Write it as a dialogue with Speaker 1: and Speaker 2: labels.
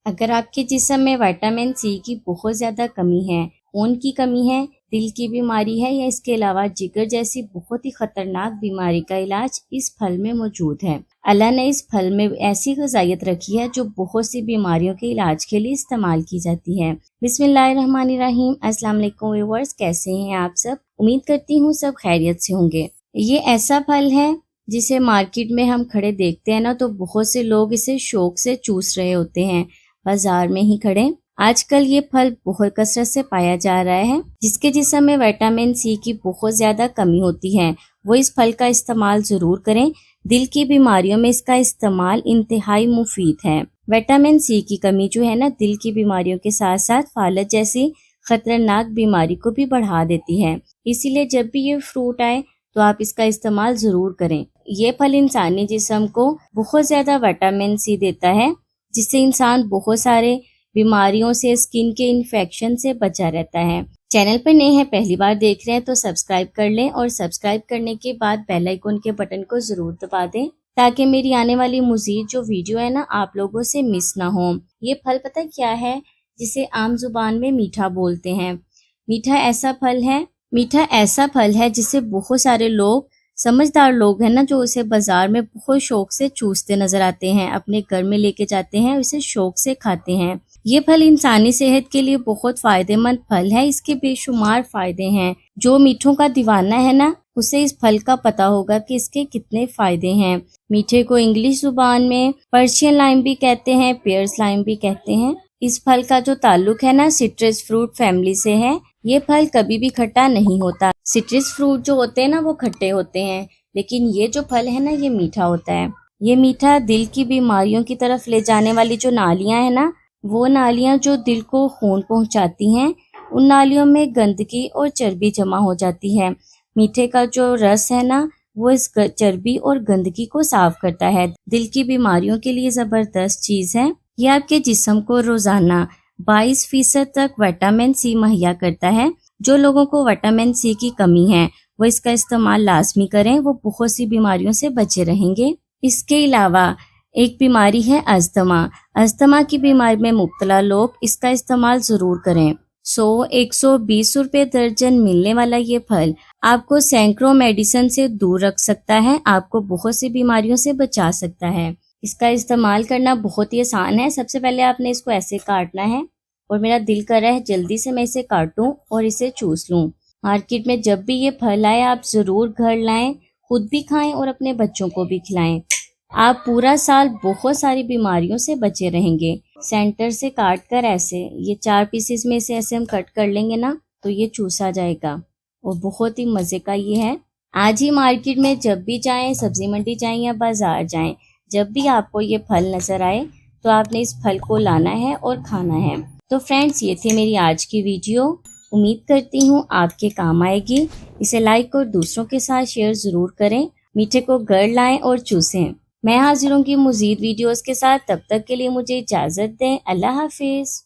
Speaker 1: اگر آپ کے جسم میں وٹامن سی کی بہت زیادہ کمی ہے، خون کی کمی ہے، دل کی بیماری ہے یا اس کے علاوہ جگر جیسی بہت ہی خطرناک بیماری کا علاج اس پھل میں موجود ہے۔ اللہ نے اس پھل میں ایسی غذائیت رکھی ہے جو بہت سی بیماریوں کے علاج کے لیے استعمال کی جاتی ہے۔ بسم اللہ الرحمن الرحیم۔ السلام علیکم ویورز، کیسے ہیں آپ سب؟ امید کرتی ہوں سب خیریت سے ہوں گے۔ یہ ایسا پھل ہے جسے مارکیٹ میں ہم کھڑے دیکھتے ہیں نا تو بہت سے لوگ اسے شوق سے چوس رہے ہوتے ہیں، بازار میں ہی کھڑے۔ آج کل یہ پھل بہت کثرت سے پایا جا رہا ہے۔ جس کے جسم میں وٹامن سی کی بہت زیادہ کمی ہوتی ہے وہ اس پھل کا استعمال ضرور کریں۔ دل کی بیماریوں میں اس کا استعمال انتہائی مفید ہے۔ وٹامن سی کی کمی جو ہے نا دل کی بیماریوں کے ساتھ ساتھ فالج جیسی خطرناک بیماری کو بھی بڑھا دیتی ہے، اسی لیے جب بھی یہ فروٹ آئے تو آپ اس کا استعمال ضرور کریں۔ یہ پھل انسانی جسم کو بہت زیادہ وٹامن سی دیتا ہے جس سے انسان بہت سارے بیماریوں سے، اسکن کے انفیکشن سے بچا رہتا ہے۔ چینل پر نئے ہیں، پہلی بار دیکھ رہے ہیں تو سبسکرائب کر لیں اور سبسکرائب کرنے کے بعد بیل آئیکن کے بٹن کو ضرور دبا دیں تاکہ میری آنے والی مزید جو ویڈیو ہے نا آپ لوگوں سے مس نہ ہو۔ یہ پھل پتہ کیا ہے جسے عام زبان میں میٹھا بولتے ہیں۔ میٹھا ایسا پھل ہے جسے بہت سارے لوگ، سمجھدار لوگ ہیں نا، جو اسے بازار میں بہت شوق سے چوستے نظر آتے ہیں، اپنے گھر میں لے کے جاتے ہیں، اسے شوق سے کھاتے ہیں۔ یہ پھل انسانی صحت کے لیے بہت فائدہ مند پھل ہے، اس کے بے شمار فائدے ہیں۔ جو میٹھوں کا دیوانہ ہے نا اسے اس پھل کا پتہ ہوگا کہ اس کے کتنے فائدے ہیں۔ میٹھے کو انگلش زبان میں پرشین لائم بھی کہتے ہیں، پیئرس لائم بھی کہتے ہیں۔ اس پھل کا جو تعلق ہے نا سٹرس فروٹ فیملی سے ہے۔ یہ پھل کبھی بھی کھٹا نہیں ہوتا۔ سٹرس فروٹ جو ہوتے ہیں نا وہ کھٹے ہوتے ہیں، لیکن یہ جو پھل ہے نا یہ میٹھا ہوتا ہے۔ یہ میٹھا دل کی بیماریوں کی طرف لے جانے والی جو نالیاں ہیں نا، وہ نالیاں جو دل کو خون پہنچاتی ہیں، ان نالیوں میں گندگی اور چربی جمع ہو جاتی ہے۔ میٹھے کا جو رس ہے نا وہ اس چربی اور گندگی کو صاف کرتا ہے۔ دل کی بیماریوں کے لیے زبردست چیز ہے۔ یہ آپ کے جسم کو روزانہ 22% تک وٹامن سی مہیا کرتا ہے۔ جو لوگوں کو وٹامن سی کی کمی ہے وہ اس کا استعمال لازمی کریں، وہ بہت سی بیماریوں سے بچے رہیں گے۔ اس کے علاوہ ایک بیماری ہے ازدما۔ ازدما کی بیماری میں مبتلا لوگ اس کا استعمال ضرور کریں۔ 120 روپے درجن ملنے والا یہ پھل آپ کو سینکڑوں میڈیسن سے دور رکھ سکتا ہے، آپ کو بہت سی بیماریوں سے بچا سکتا ہے۔ اس کا استعمال کرنا بہت ہی آسان ہے۔ سب سے پہلے آپ نے اس کو ایسے کاٹنا ہے اور میرا دل کر رہا ہے جلدی سے میں اسے کاٹوں اور اسے چوس لوں۔ مارکیٹ میں جب بھی یہ پھل آئے آپ ضرور گھر لائیں، خود بھی کھائیں اور اپنے بچوں کو بھی کھلائیں۔ آپ پورا سال بہت ساری بیماریوں سے بچے رہیں گے۔ سینٹر سے کاٹ کر ایسے یہ 4 پیسز میں سے ایسے ہم کٹ کر لیں گے نا تو یہ چوسا جائے گا اور بہت ہی مزے کا یہ ہے۔ آج ہی مارکیٹ میں جب بھی جائیں، سبزی منڈی جائیں یا بازار جائیں، جب بھی آپ کو یہ پھل نظر آئے تو آپ نے اس پھل کو لانا ہے اور کھانا ہے۔ تو فرینڈز یہ تھی میری آج کی ویڈیو، امید کرتی ہوں آپ کے کام آئے گی۔ اسے لائک اور دوسروں کے ساتھ شیئر ضرور کریں۔ میٹھے کو گھر لائیں اور چوسیں۔ میں حاضر ہوں گی مزید ویڈیوز کے ساتھ، تب تک کے لیے مجھے اجازت دیں۔ اللہ حافظ۔